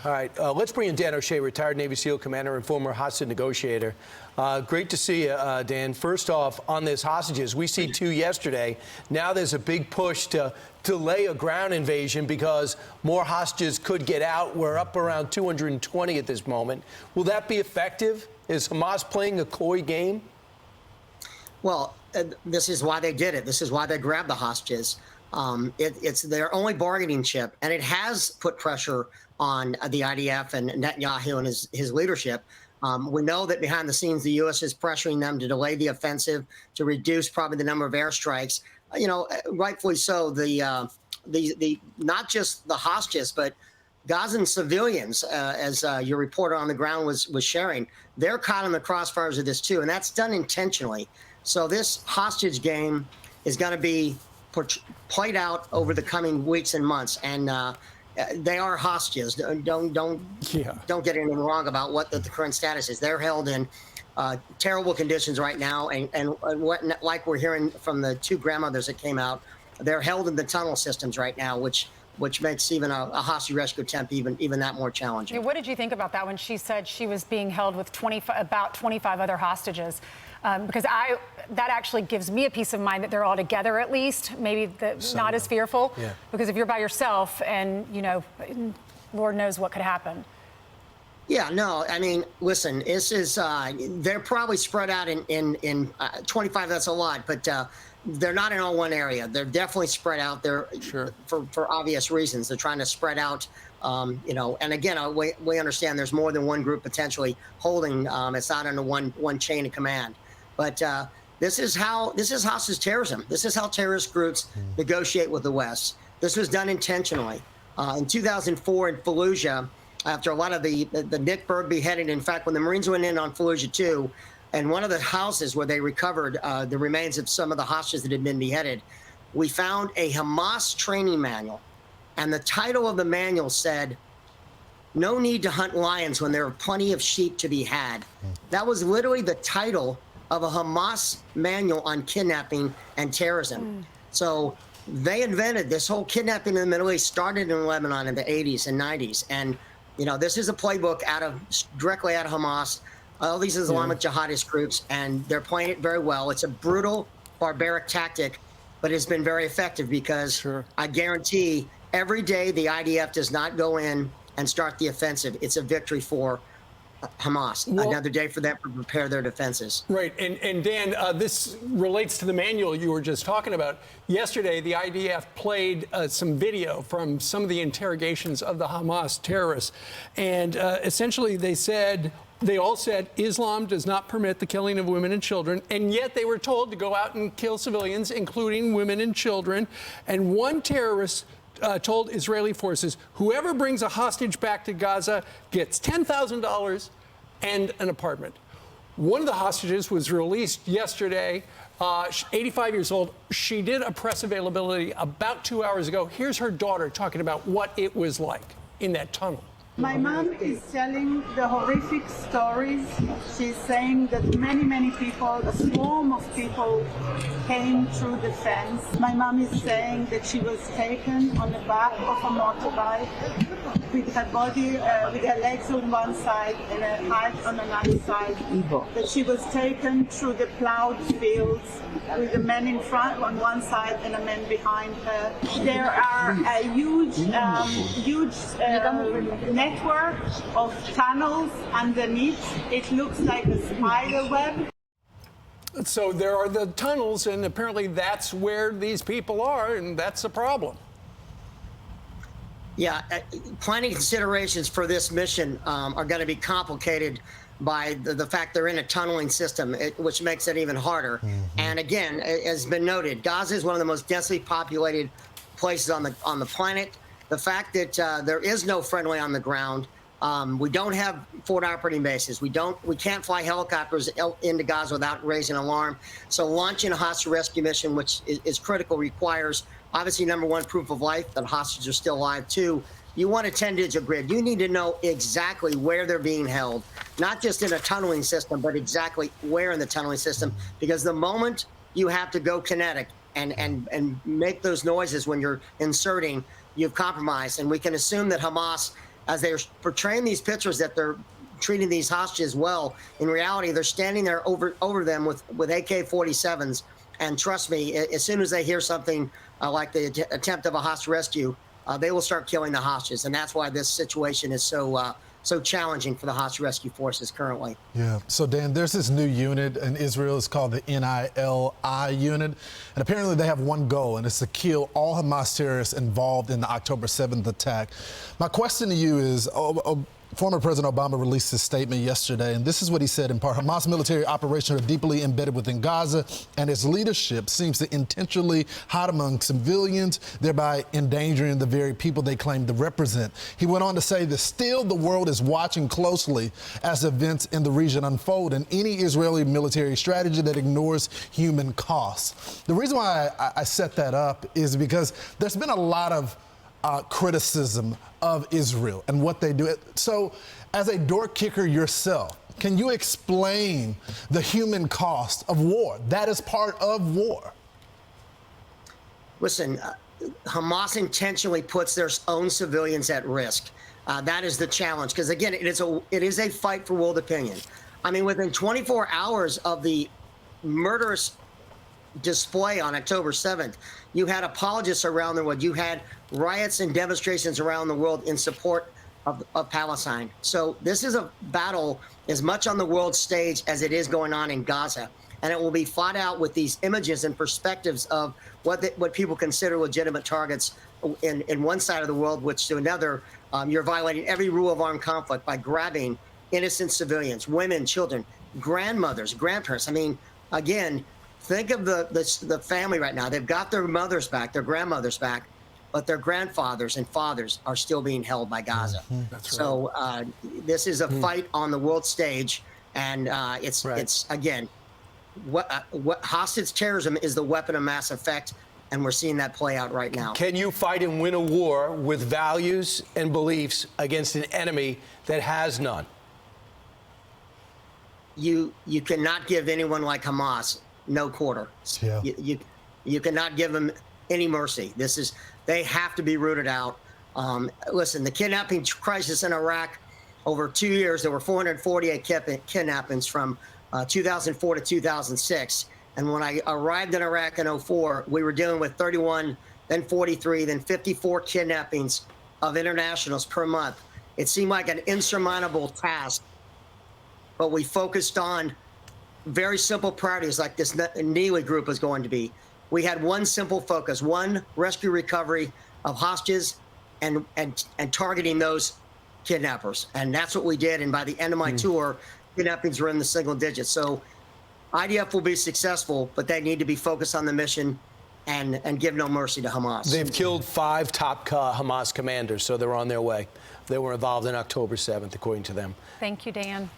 All right, let's bring in Dan O'Shea, retired Navy SEAL commander and former hostage negotiator. Great to see you, Dan. First off, on this hostages, we see 2 yesterday. Now there's a big push to delay a ground invasion because more hostages could get out. We're up around 220 at this moment. Will that be effective? Is Hamas playing a coy game? Well, this is why they did it. This is why they grabbed the hostages. It's their only bargaining chip, and it has put pressure on the IDF and Netanyahu and his leadership. We know that behind the scenes, the U.S. is pressuring them to delay the offensive, to reduce probably the number of airstrikes. You know, rightfully so. The not just the hostages, but Gazan civilians, as your reporter on the ground was sharing, they're caught in the crossfires of this too, and that's done intentionally. So this hostage game is going to be played out over the coming weeks and months, and they are hostages. Don't get anything wrong about what the current status is. They're held in terrible conditions right now, and what, like we're hearing from the 2 grandmothers that came out, they're held in the tunnel systems right now, which makes even a hostage rescue attempt even that more challenging. What did you think about that when she said she was being held with about 25 other hostages? Because that actually gives me a peace of mind that they're all together at least, maybe not as fearful. Yeah. Because if you're by yourself and, you know, Lord knows what could happen. Yeah, no, I mean, listen, this is, they're probably spread out in 25, that's a lot, but they're not in all one area. They're definitely spread out there. Sure. for obvious reasons. They're trying to spread out, you know, and again, we understand there's more than one group potentially holding, it's not under one chain of command. But this is hostage terrorism. This is how terrorist groups negotiate with the West. This was done intentionally. In 2004 in Fallujah, after a lot of the Nick Berg beheading, in fact, when the Marines went in on Fallujah 2, and one of the houses where they recovered the remains of some of the hostages that had been beheaded, we found a Hamas training manual. And the title of the manual said, "No need to hunt lions when there are plenty of sheep to be had." That was literally the title of a Hamas manual on kidnapping and terrorism. So they invented this whole kidnapping in the Middle East, started in Lebanon in the 80s and 90s. And, you know, this is a playbook directly out of Hamas, all these Islamic jihadist groups, and they're playing it very well. It's a brutal, barbaric tactic, but it's been very effective because I guarantee every day the IDF does not go in and start the offensive, it's a victory for Hamas. Well, another day for them to prepare their defenses. Right. And Dan, this relates to the manual you were just talking about. Yesterday, the IDF played some video from some of the interrogations of the Hamas terrorists. And essentially, they all said Islam does not permit the killing of women and children. And yet they were told to go out and kill civilians, including women and children. And one terrorist told Israeli forces, whoever brings a hostage back to Gaza gets $10,000 and an apartment. One of the hostages was released yesterday, 85 years old. She did a press availability about 2 hours ago. Here's her daughter talking about what it was like in that tunnel. My mom is telling the horrific stories. She's saying that many people, a swarm of people came through the fence. My mom is saying that she was taken on the back of a motorbike with her body, with her legs on one side and her heart on another side. That she was taken through the plowed fields with a man in front on one side and a man behind her. There are a huge network of tunnels underneath. It looks like a spider web. So there are the tunnels, and apparently that's where these people are, and that's a problem. Yeah, planning considerations for this mission are going to be complicated by the fact they're in a tunneling system, which makes it even harder. And again, as has been noted, Gaza is one of the most densely populated places on the planet. The fact that there is no friendly on the ground, we don't have forward operating bases. We can't fly helicopters into Gaza without raising an alarm. So launching a hostage rescue mission, which is critical, requires obviously number one, proof of life, that hostages are still alive. 2, you want a 10-digit grid. You need to know exactly where they're being held, not just in a tunneling system, but exactly where in the tunneling system, because the moment you have to go kinetic and make those noises when you're inserting, you've compromised. And we can assume that Hamas as they're portraying these pictures that they're treating these hostages well, in reality, they're standing there over them with AK-47s. And trust me, as soon as they hear something like the attempt of a hostage rescue, they will start killing the hostages. And that's why this situation is so challenging for the hostage rescue forces currently. Yeah. So, Dan, there's this new unit in Israel. It's called the NILI unit. And apparently they have one goal, and it's to kill all Hamas terrorists involved in the October 7th attack. My question to you is, former President Obama released a statement yesterday, and this is what he said in part. Hamas military operations are deeply embedded within Gaza, and its leadership seems to intentionally hide among civilians, thereby endangering the very people they claim to represent. He went on to say that still the world is watching closely as events in the region unfold, and any Israeli military strategy that ignores human costs. The reason why I set that up is because there's been a lot of criticism of Israel and what they do. So, as a door kicker yourself, can you explain the human cost of war? That is part of war. Listen, Hamas intentionally puts their own civilians at risk. That is the challenge, because again, it is a fight for world opinion. I mean, within 24 hours of the murderous display on October 7th, you had apologists around the world. You had riots and demonstrations around the world in support of Palestine. So this is a battle as much on the world stage as it is going on in Gaza. And it will be fought out with these images and perspectives of what people consider legitimate targets in one side of the world, which to another, you're violating every rule of armed conflict by grabbing innocent civilians, women, children, grandmothers, grandparents. I mean, again, think of the family right now. They've got their mothers back, their grandmothers back, but their grandfathers and fathers are still being held by Gaza. That's so this is a fight on the world stage, and it's again, what hostage terrorism is the weapon of mass effect, and we're seeing that play out right now. Can you fight and win a war with values and beliefs against an enemy that has none? You cannot give anyone like Hamas no quarter. Yeah. You cannot give them any mercy. They have to be rooted out. Listen, the kidnapping crisis in Iraq, over 2 years, there were 448 kidnappings from 2004 to 2006. And when I arrived in Iraq in 2004, we were dealing with 31, then 43, then 54 kidnappings of internationals per month. It seemed like an insurmountable task, but we focused on very simple priorities like this Neely group is going to be. We had one simple focus, one rescue recovery of hostages and targeting those kidnappers. And that's what we did. And by the end of my tour, kidnappings were in the single digits. So IDF will be successful, but they need to be focused on the mission and give no mercy to Hamas. They've killed 5 top Hamas commanders, so they're on their way. They were involved in October 7th, according to them. Thank you, Dan.